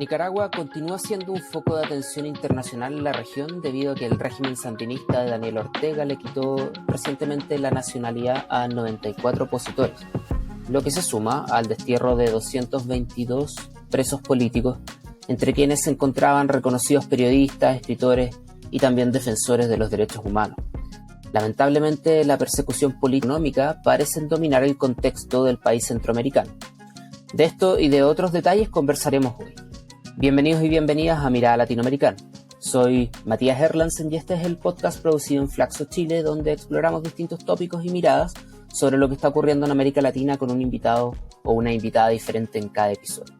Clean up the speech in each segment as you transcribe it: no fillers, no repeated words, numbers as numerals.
Nicaragua continúa siendo un foco de atención internacional en la región debido a que el régimen sandinista de Daniel Ortega le quitó recientemente la nacionalidad a 94 opositores, lo que se suma al destierro de 222 presos políticos, entre quienes se encontraban reconocidos periodistas, escritores y también defensores de los derechos humanos. Lamentablemente, la persecución política parece dominar el contexto del país centroamericano. De esto y de otros detalles conversaremos hoy. Bienvenidos y bienvenidas a Mirada Latinoamericana. Soy Matías Erlandsen y este es el podcast producido en Flaxo, Chile, donde exploramos distintos tópicos y miradas sobre lo que está ocurriendo en América Latina con un invitado o una invitada diferente en cada episodio.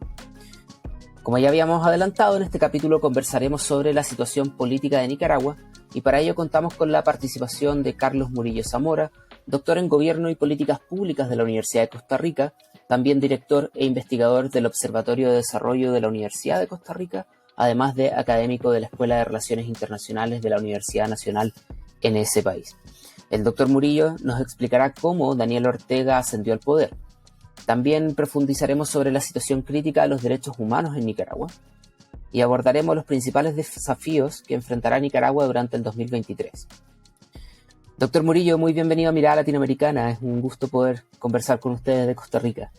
Como ya habíamos adelantado, en este capítulo conversaremos sobre la situación política de Nicaragua y para ello contamos con la participación de Carlos Murillo Zamora, doctor en Gobierno y Políticas Públicas de la Universidad de Costa Rica, también director e investigador del Observatorio de Desarrollo de la Universidad de Costa Rica, además de académico de la Escuela de Relaciones Internacionales de la Universidad Nacional en ese país. El doctor Murillo nos explicará cómo Daniel Ortega ascendió al poder. También profundizaremos sobre la situación crítica de los derechos humanos en Nicaragua y abordaremos los principales desafíos que enfrentará Nicaragua durante el 2023. Doctor Murillo, muy bienvenido a Mirada Latinoamericana. Es un gusto poder conversar con ustedes de Costa Rica.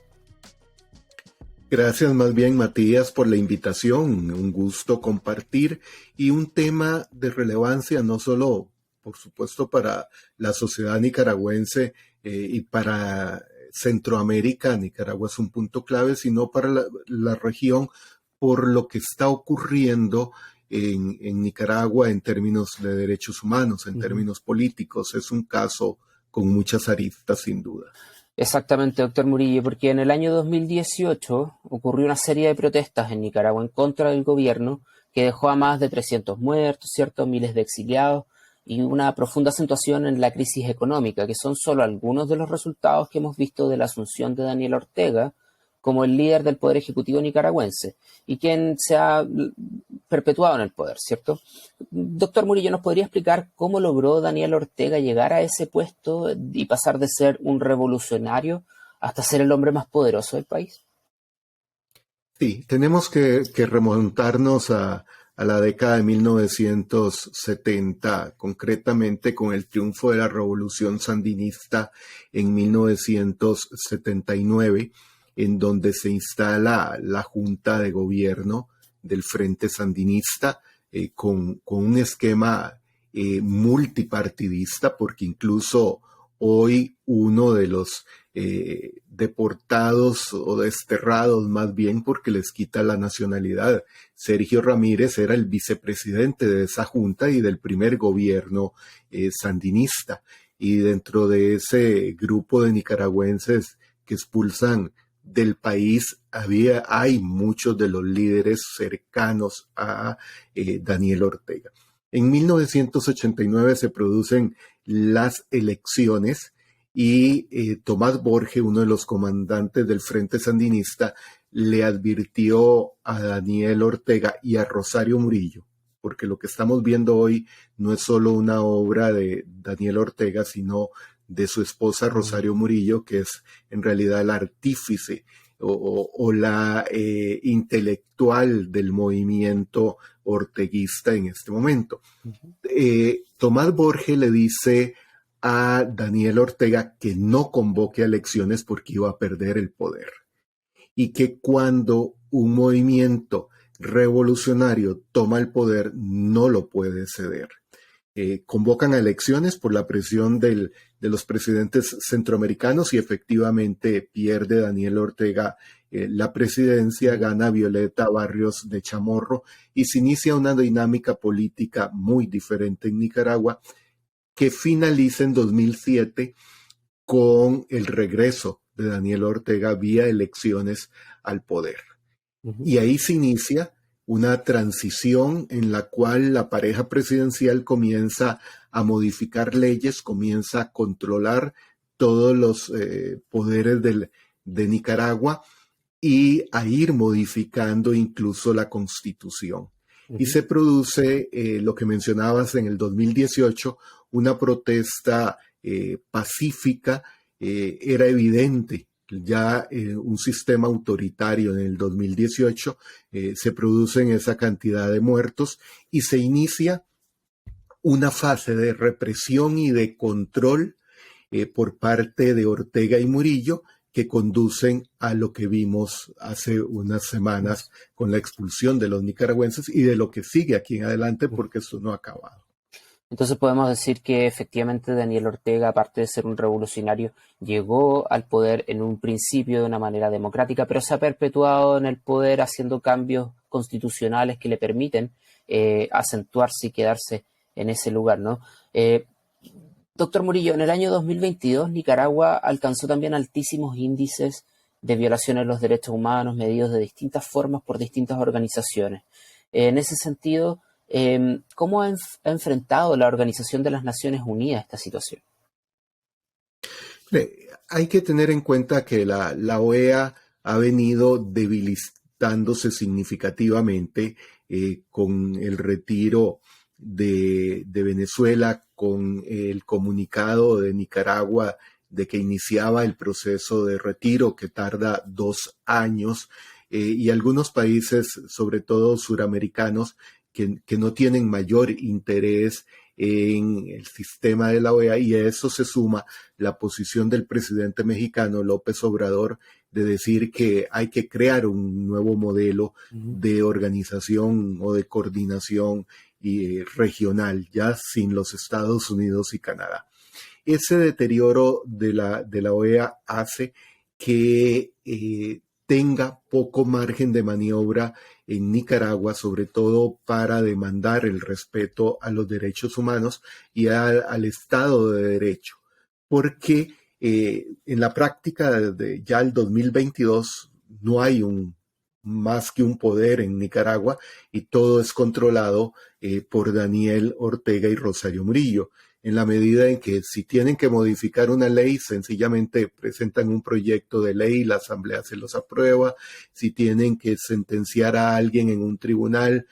Gracias más bien, Matías, por la invitación. Un gusto compartir y un tema de relevancia no solo, por supuesto, para la sociedad nicaragüense y para Centroamérica. Nicaragua es un punto clave, sino para la región por lo que está ocurriendo en Nicaragua en términos de derechos humanos, en términos políticos. Es un caso con muchas aristas, sin duda. Exactamente, doctor Murillo, porque en el año 2018 ocurrió una serie de protestas en Nicaragua en contra del gobierno que dejó a más de 300 muertos, ¿cierto? Miles de exiliados y una profunda acentuación en la crisis económica, que son solo algunos de los resultados que hemos visto de la asunción de Daniel Ortega como el líder del Poder Ejecutivo nicaragüense y quien se ha perpetuado en el poder, ¿cierto? Doctor Murillo, ¿nos podría explicar cómo logró Daniel Ortega llegar a ese puesto y pasar de ser un revolucionario hasta ser el hombre más poderoso del país? Sí, tenemos que remontarnos a la década de 1970, concretamente con el triunfo de la Revolución Sandinista en 1979, en donde se instala la Junta de Gobierno del Frente Sandinista con un esquema multipartidista, porque incluso hoy uno de los deportados o desterrados más bien porque les quita la nacionalidad, Sergio Ramírez, era el vicepresidente de esa junta y del primer gobierno sandinista. Y dentro de ese grupo de nicaragüenses que expulsan del país hay muchos de los líderes cercanos a Daniel Ortega. En 1989 se producen las elecciones y Tomás Borge, uno de los comandantes del Frente Sandinista, le advirtió a Daniel Ortega y a Rosario Murillo, porque lo que estamos viendo hoy no es solo una obra de Daniel Ortega, sino de su esposa Rosario Murillo, que es en realidad el artífice o la intelectual del movimiento orteguista en este momento. Tomás Borge le dice a Daniel Ortega que no convoque a elecciones porque iba a perder el poder y que cuando un movimiento revolucionario toma el poder no lo puede ceder. Convocan a elecciones por la presión de los presidentes centroamericanos y efectivamente pierde Daniel Ortega la presidencia, gana Violeta Barrios de Chamorro y se inicia una dinámica política muy diferente en Nicaragua que finaliza en 2007 con el regreso de Daniel Ortega vía elecciones al poder. Y ahí se inicia una transición en la cual la pareja presidencial comienza a modificar leyes, comienza a controlar todos los poderes de Nicaragua y a ir modificando incluso la Constitución. Y se produce lo que mencionabas en el 2018, una protesta pacífica. Era evidente ya un sistema autoritario en el 2018, se producen esa cantidad de muertos y se inicia una fase de represión y de control por parte de Ortega y Murillo, que conducen a lo que vimos hace unas semanas con la expulsión de los nicaragüenses y de lo que sigue aquí en adelante, porque esto no ha acabado. Entonces podemos decir que efectivamente Daniel Ortega, aparte de ser un revolucionario, llegó al poder en un principio de una manera democrática, pero se ha perpetuado en el poder haciendo cambios constitucionales que le permiten acentuarse y quedarse en ese lugar, ¿no? Doctor Murillo, en el año 2022 Nicaragua alcanzó también altísimos índices de violaciones de los derechos humanos, medidos de distintas formas por distintas organizaciones. En ese sentido, ¿cómo ha enfrentado la Organización de las Naciones Unidas esta situación? Hay que tener en cuenta que la OEA ha venido debilitándose significativamente con el retiro de Venezuela, con el comunicado de Nicaragua de que iniciaba el proceso de retiro que tarda 2 años, y algunos países, sobre todo suramericanos, que no tienen mayor interés en el sistema de la OEA, y a eso se suma la posición del presidente mexicano López Obrador de decir que hay que crear un nuevo modelo de organización o de coordinación regional, ya sin los Estados Unidos y Canadá. Ese deterioro de la OEA hace que tenga poco margen de maniobra en Nicaragua, sobre todo para demandar el respeto a los derechos humanos y al Estado de Derecho, porque en la práctica desde ya el 2022 no hay más que un poder en Nicaragua y todo es controlado por Daniel Ortega y Rosario Murillo, en la medida en que si tienen que modificar una ley, sencillamente presentan un proyecto de ley, la Asamblea se los aprueba. Si tienen que sentenciar a alguien en un tribunal,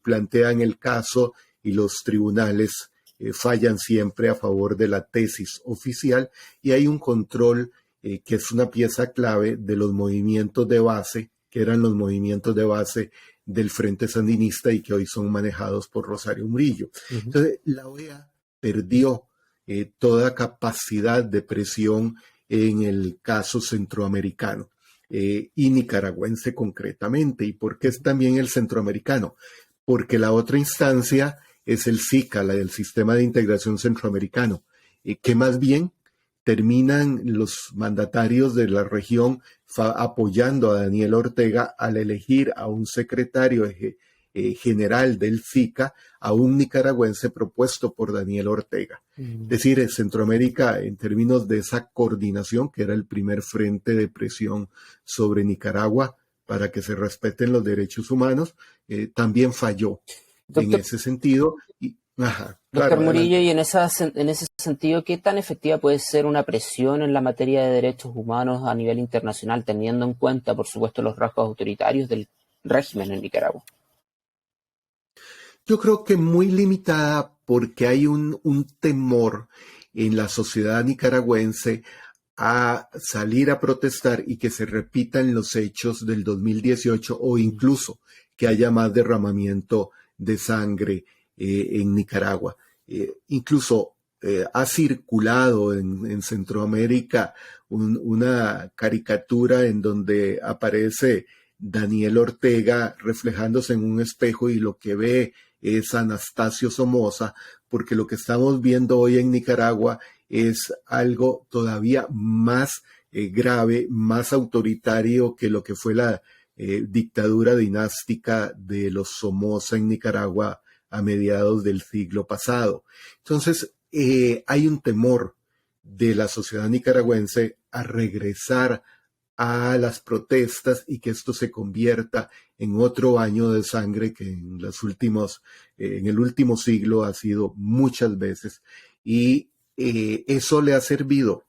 plantean el caso y los tribunales fallan siempre a favor de la tesis oficial, y hay un control que es una pieza clave de los movimientos de base, que eran los movimientos de base del Frente Sandinista y que hoy son manejados por Rosario Murillo. Entonces, la OEA perdió toda capacidad de presión en el caso centroamericano y nicaragüense concretamente. ¿Y por qué es también el centroamericano? Porque la otra instancia es el SICA, el Sistema de Integración Centroamericano, que más bien terminan los mandatarios de la región apoyando a Daniel Ortega al elegir a un secretario general del SICA, a un nicaragüense propuesto por Daniel Ortega. Es decir, en Centroamérica, en términos de esa coordinación, que era el primer frente de presión sobre Nicaragua para que se respeten los derechos humanos, también falló en ese sentido. Doctor Murillo, y en ese sentido, ¿qué tan efectiva puede ser una presión en la materia de derechos humanos a nivel internacional, teniendo en cuenta, por supuesto, los rasgos autoritarios del régimen en Nicaragua? Yo creo que muy limitada, porque hay un temor en la sociedad nicaragüense a salir a protestar y que se repitan los hechos del 2018 o incluso que haya más derramamiento de sangre en Nicaragua. Incluso ha circulado en Centroamérica una caricatura en donde aparece Daniel Ortega reflejándose en un espejo y lo que ve es Anastasio Somoza, porque lo que estamos viendo hoy en Nicaragua es algo todavía más grave, más autoritario que lo que fue la dictadura dinástica de los Somoza en Nicaragua a mediados del siglo pasado. Entonces, hay un temor de la sociedad nicaragüense a regresar a las protestas y que esto se convierta en otro baño de sangre que en el último siglo ha sido muchas veces, y eso le ha servido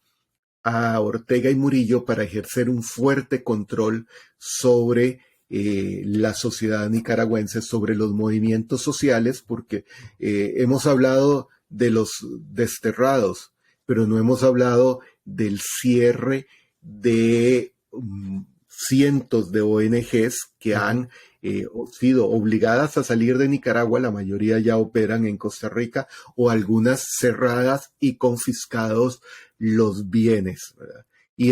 a Ortega y Murillo para ejercer un fuerte control sobre la sociedad nicaragüense, sobre los movimientos sociales, porque hemos hablado de los desterrados, pero no hemos hablado del cierre de cientos de ONGs que han sido obligadas a salir de Nicaragua, la mayoría ya operan en Costa Rica, o algunas cerradas y confiscados los bienes, ¿verdad? Y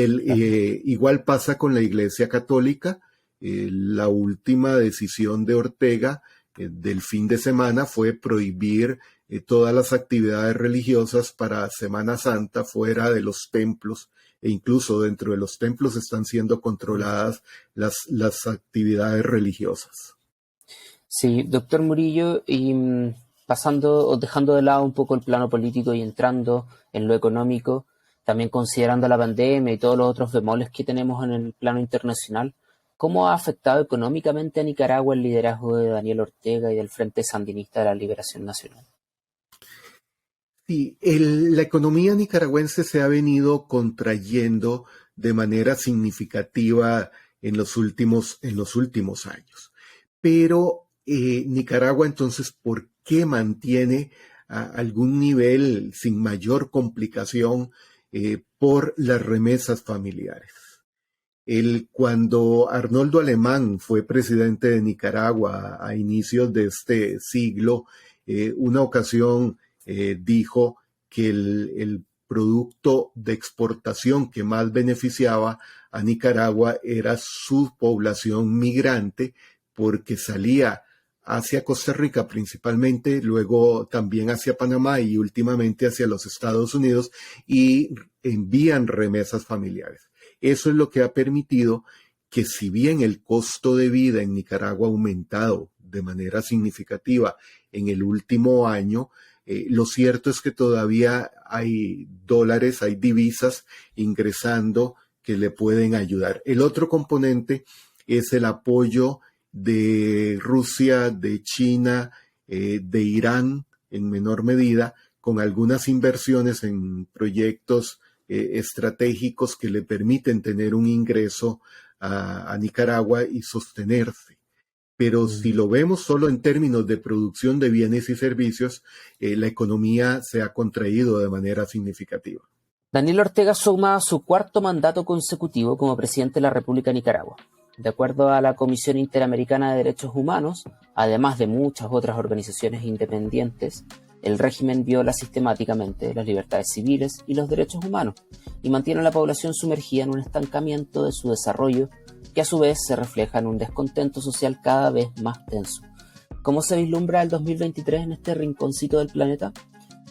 igual pasa con la Iglesia Católica. La última decisión de Ortega del fin de semana fue prohibir todas las actividades religiosas para Semana Santa fuera de los templos, e incluso dentro de los templos están siendo controladas las actividades religiosas. Sí, doctor Murillo, y pasando o dejando de lado un poco el plano político y entrando en lo económico, también considerando la pandemia y todos los otros bemoles que tenemos en el plano internacional, ¿cómo ha afectado económicamente a Nicaragua el liderazgo de Daniel Ortega y del Frente Sandinista de la Liberación Nacional? Sí, la economía nicaragüense se ha venido contrayendo de manera significativa en los últimos años. Pero Nicaragua, entonces, ¿por qué mantiene algún nivel sin mayor complicación por las remesas familiares? Cuando Arnoldo Alemán fue presidente de Nicaragua a inicios de este siglo, una ocasión dijo que el producto de exportación que más beneficiaba a Nicaragua era su población migrante, porque salía hacia Costa Rica principalmente, luego también hacia Panamá y últimamente hacia los Estados Unidos, y envían remesas familiares. Eso es lo que ha permitido que, si bien el costo de vida en Nicaragua ha aumentado de manera significativa en el último año, lo cierto es que todavía hay dólares, hay divisas ingresando que le pueden ayudar. El otro componente es el apoyo de Rusia, de China, de Irán en menor medida, con algunas inversiones en proyectos estratégicos que le permiten tener un ingreso a Nicaragua y sostenerse. Pero si lo vemos solo en términos de producción de bienes y servicios, la economía se ha contraído de manera significativa. Daniel Ortega suma su cuarto mandato consecutivo como presidente de la República de Nicaragua. De acuerdo a la Comisión Interamericana de Derechos Humanos, además de muchas otras organizaciones independientes, el régimen viola sistemáticamente las libertades civiles y los derechos humanos y mantiene a la población sumergida en un estancamiento de su desarrollo que a su vez se refleja en un descontento social cada vez más tenso. ¿Cómo se vislumbra el 2023 en este rinconcito del planeta?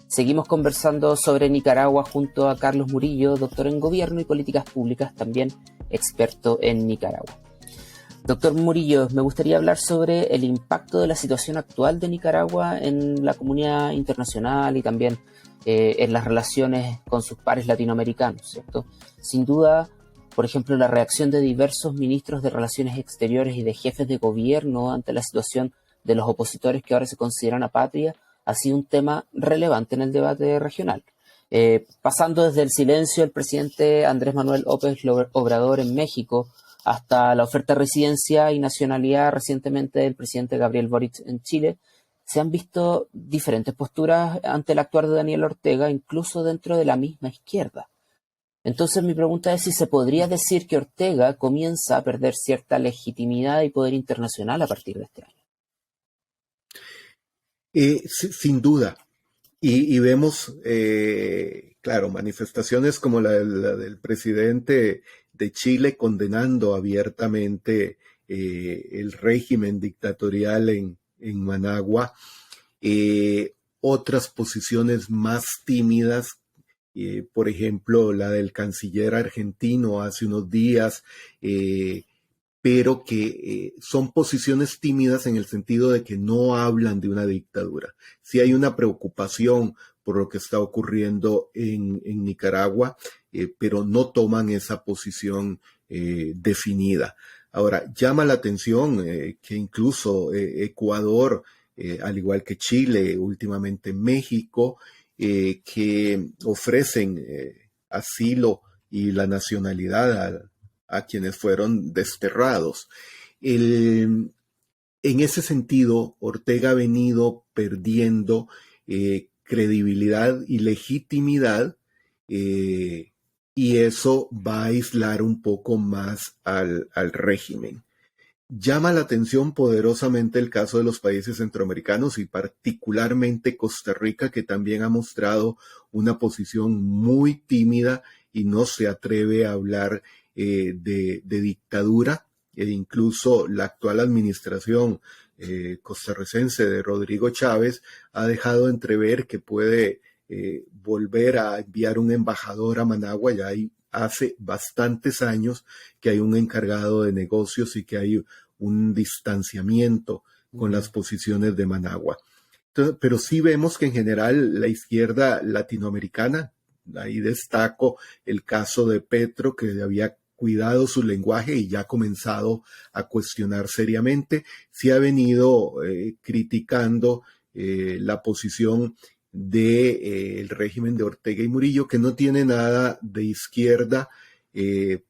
Seguimos conversando sobre Nicaragua junto a Carlos Murillo, doctor en Gobierno y Políticas Públicas, también experto en Nicaragua. Doctor Murillo, me gustaría hablar sobre el impacto de la situación actual de Nicaragua en la comunidad internacional y también en las relaciones con sus pares latinoamericanos, ¿cierto? Sin duda, por ejemplo, la reacción de diversos ministros de Relaciones Exteriores y de jefes de gobierno ante la situación de los opositores que ahora se consideran apátridas ha sido un tema relevante en el debate regional. Pasando desde el silencio del presidente Andrés Manuel López Obrador en México hasta la oferta de residencia y nacionalidad recientemente del presidente Gabriel Boric en Chile, se han visto diferentes posturas ante el actuar de Daniel Ortega, incluso dentro de la misma izquierda. Entonces mi pregunta es si se podría decir que Ortega comienza a perder cierta legitimidad y poder internacional a partir de este año. Sin duda. Y vemos, claro, manifestaciones como la del presidente de Chile condenando abiertamente el régimen dictatorial en Managua, otras posiciones más tímidas, por ejemplo, la del canciller argentino hace unos días, pero que son posiciones tímidas en el sentido de que no hablan de una dictadura. Sí hay una preocupación por lo que está ocurriendo en Nicaragua, pero no toman esa posición definida. Ahora, llama la atención que incluso Ecuador, al igual que Chile, últimamente México, que ofrecen asilo y la nacionalidad a quienes fueron desterrados. En ese sentido, Ortega ha venido perdiendo credibilidad y legitimidad, y y eso va a aislar un poco más al régimen. Llama la atención poderosamente el caso de los países centroamericanos y particularmente Costa Rica, que también ha mostrado una posición muy tímida y no se atreve a hablar de dictadura. Incluso la actual administración costarricense de Rodrigo Chávez ha dejado entrever que puede volver a enviar un embajador a Managua. Ya hace bastantes años que hay un encargado de negocios y que hay un distanciamiento con las posiciones de Managua. Entonces, pero sí vemos que en general la izquierda latinoamericana, ahí destaco el caso de Petro, que había cuidado su lenguaje y ya ha comenzado a cuestionar seriamente, sí ha venido criticando la posición del régimen de Ortega y Murillo, que no tiene nada de izquierda,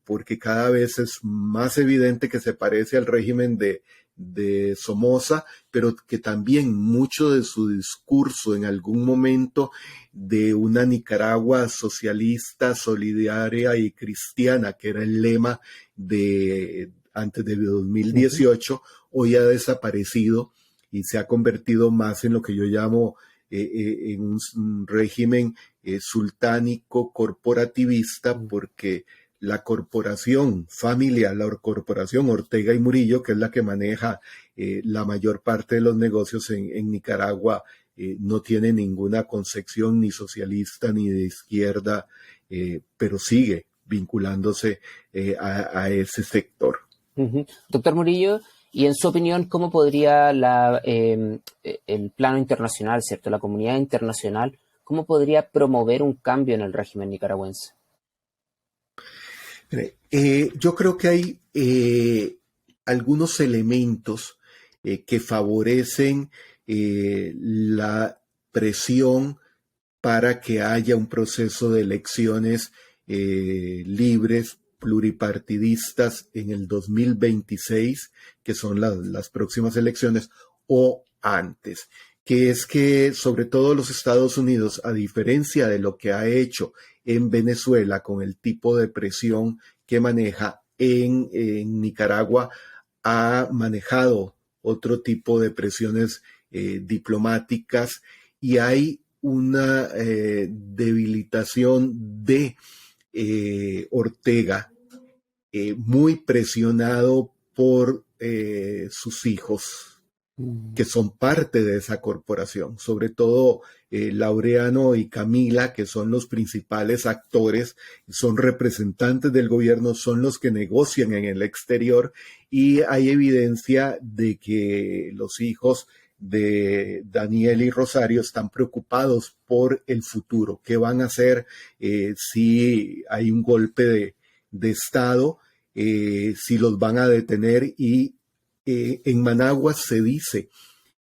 porque cada vez es más evidente que se parece al régimen de Somoza, pero que también mucho de su discurso en algún momento de una Nicaragua socialista, solidaria y cristiana, que era el lema de antes de 2018, hoy ha desaparecido y se ha convertido más en lo que yo llamo en un régimen sultánico corporativista, porque la corporación familiar, la corporación Ortega y Murillo, que es la que maneja la mayor parte de los negocios en Nicaragua, no tiene ninguna concepción ni socialista ni de izquierda, pero sigue vinculándose a ese sector. Doctor Murillo, y en su opinión, ¿cómo podría el plano internacional, ¿cierto? La comunidad internacional, ¿cómo podría promover un cambio en el régimen nicaragüense? Yo creo que hay algunos elementos que favorecen la presión para que haya un proceso de elecciones libres, pluripartidistas en el 2026, que son las próximas elecciones, o antes, que es que sobre todo los Estados Unidos, a diferencia de lo que ha hecho en Venezuela con el tipo de presión que maneja en Nicaragua, ha manejado otro tipo de presiones diplomáticas, y hay una debilitación de Ortega, muy presionado por sus hijos, que son parte de esa corporación, sobre todo Laureano y Camila, que son los principales actores, son representantes del gobierno, son los que negocian en el exterior, y hay evidencia de que los hijos de Daniel y Rosario están preocupados por el futuro. ¿Qué van a hacer si hay un golpe de Estado? Si los van a detener. Y en Managua se dice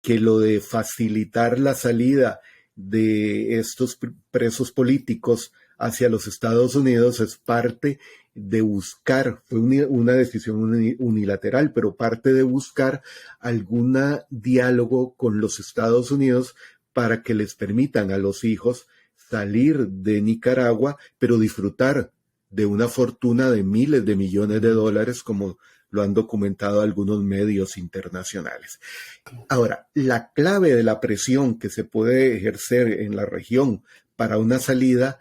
que lo de facilitar la salida de estos presos políticos hacia los Estados Unidos es parte de buscar, fue una decisión unilateral, pero parte de buscar algún diálogo con los Estados Unidos para que les permitan a los hijos salir de Nicaragua, pero disfrutar de una fortuna de miles de millones de dólares, como lo han documentado algunos medios internacionales. Ahora, la clave de la presión que se puede ejercer en la región para una salida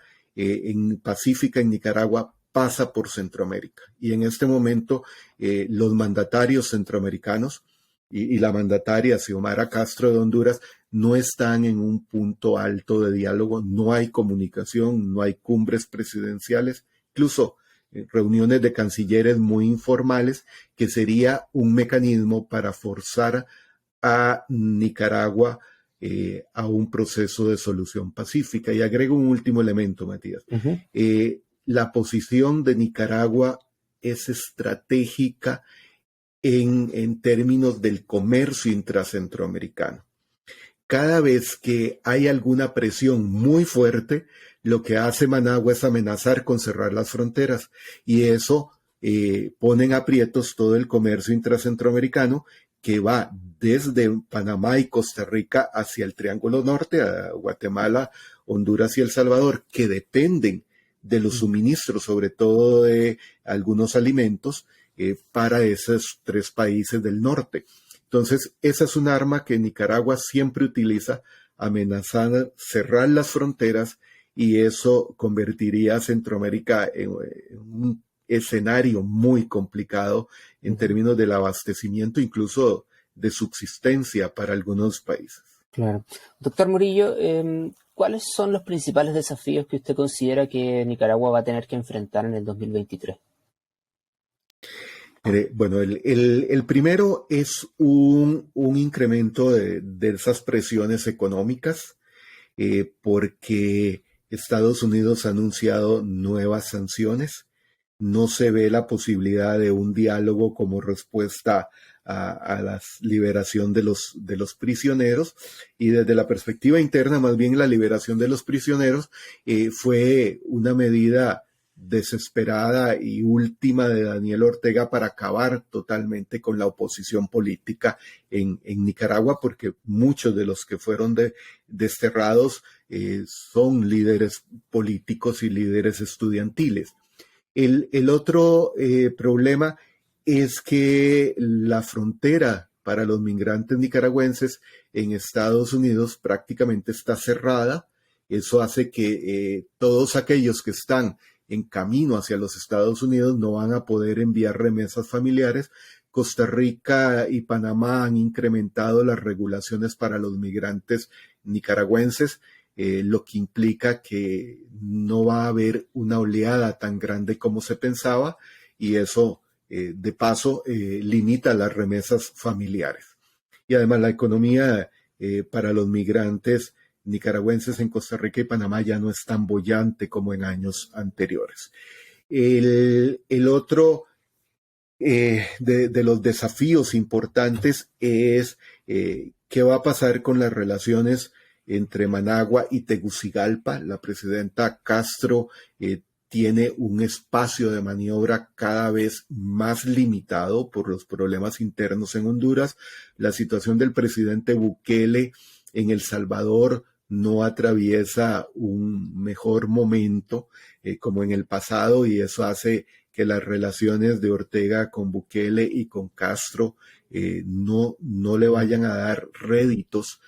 pacífica en Nicaragua pasa por Centroamérica. Y en este momento los mandatarios centroamericanos y la mandataria Xiomara Castro de Honduras no están en un punto alto de diálogo, no hay comunicación, no hay cumbres presidenciales, incluso reuniones de cancilleres muy informales, que sería un mecanismo para forzar a Nicaragua a un proceso de solución pacífica. Y agrego un último elemento, Matías. La posición de Nicaragua es estratégica en términos del comercio intracentroamericano. Cada vez que hay alguna presión muy fuerte, lo que hace Managua es amenazar con cerrar las fronteras, y eso pone en aprietos todo el comercio intracentroamericano, que va desde Panamá y Costa Rica hacia el Triángulo Norte, a Guatemala, Honduras y El Salvador, que dependen de los suministros, sobre todo de algunos alimentos, para esos 3 países del norte. Entonces, esa es un arma que Nicaragua siempre utiliza, amenazar cerrar las fronteras, y eso convertiría a Centroamérica en un escenario muy complicado en términos del abastecimiento, incluso de subsistencia para algunos países. Claro. Doctor Murillo, ¿cuáles son los principales desafíos que usted considera que Nicaragua va a tener que enfrentar en el 2023? Bueno, el primero es un incremento de esas presiones económicas, porque Estados Unidos ha anunciado nuevas sanciones. No se ve la posibilidad de un diálogo como respuesta a la liberación de los prisioneros, y desde la perspectiva interna, más bien la liberación de los prisioneros fue una medida desesperada y última de Daniel Ortega para acabar totalmente con la oposición política en Nicaragua, porque muchos de los que fueron desterrados son líderes políticos y líderes estudiantiles. El otro problema es que la frontera para los migrantes nicaragüenses en Estados Unidos prácticamente está cerrada. Eso hace que todos aquellos que están en camino hacia los Estados Unidos no van a poder enviar remesas familiares. Costa Rica y Panamá han incrementado las regulaciones para los migrantes nicaragüenses, lo que implica que no va a haber una oleada tan grande como se pensaba, y eso de paso limita las remesas familiares. Y además la economía para los migrantes nicaragüenses en Costa Rica y Panamá ya no es tan boyante como en años anteriores. El otro de los desafíos importantes es qué va a pasar con las relaciones entre Managua y Tegucigalpa. La presidenta Castro tiene un espacio de maniobra cada vez más limitado por los problemas internos en Honduras. La situación del presidente Bukele en El Salvador no atraviesa un mejor momento como en el pasado, y eso hace que las relaciones de Ortega con Bukele y con Castro no le vayan a dar réditos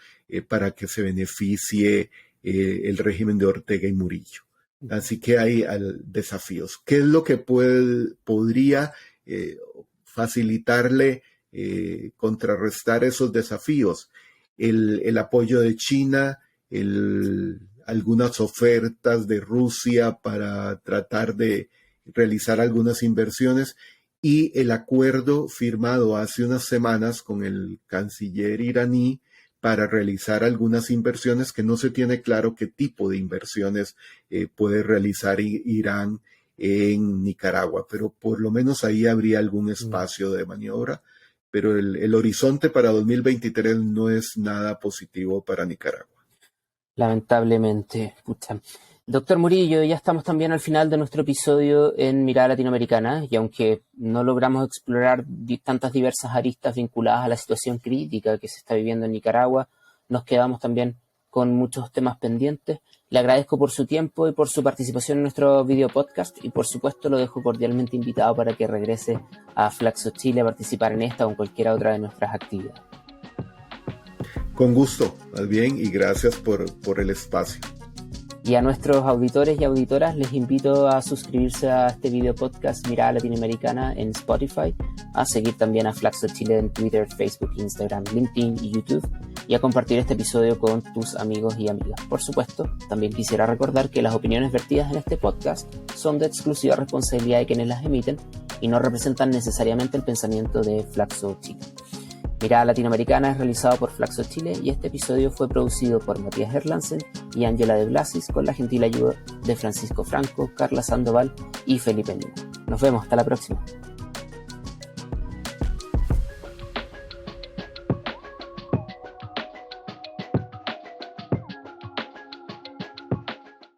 para que se beneficie el régimen de Ortega y Murillo. Así que hay desafíos. ¿Qué es lo que podría facilitarle contrarrestar esos desafíos? El apoyo de China, algunas ofertas de Rusia para tratar de realizar algunas inversiones, y el acuerdo firmado hace unas semanas con el canciller iraní para realizar algunas inversiones que no se tiene claro qué tipo de inversiones puede realizar Irán en Nicaragua, pero por lo menos ahí habría algún espacio de maniobra, pero el horizonte para 2023 no es nada positivo para Nicaragua. Lamentablemente, pucha. Doctor Murillo, ya estamos también al final de nuestro episodio en Mirada Latinoamericana, y aunque no logramos explorar tantas diversas aristas vinculadas a la situación crítica que se está viviendo en Nicaragua, nos quedamos también con muchos temas pendientes. Le agradezco por su tiempo y por su participación en nuestro video podcast, y por supuesto lo dejo cordialmente invitado para que regrese a Flaxo Chile a participar en esta o en cualquier otra de nuestras actividades. Con gusto, más bien, y gracias por el espacio. Y a nuestros auditores y auditoras les invito a suscribirse a este video podcast Mirada Latinoamericana en Spotify, a seguir también a Flaxo Chile en Twitter, Facebook, Instagram, LinkedIn y YouTube, y a compartir este episodio con tus amigos y amigas. Por supuesto, también quisiera recordar que las opiniones vertidas en este podcast son de exclusiva responsabilidad de quienes las emiten y no representan necesariamente el pensamiento de Flaxo Chile. Mirada Latinoamericana es realizado por Flaxo Chile, y este episodio fue producido por Matías Erlandsen y Ángela de Blasis, con la gentil ayuda de Francisco Franco, Carla Sandoval y Felipe Lima. Nos vemos, hasta la próxima.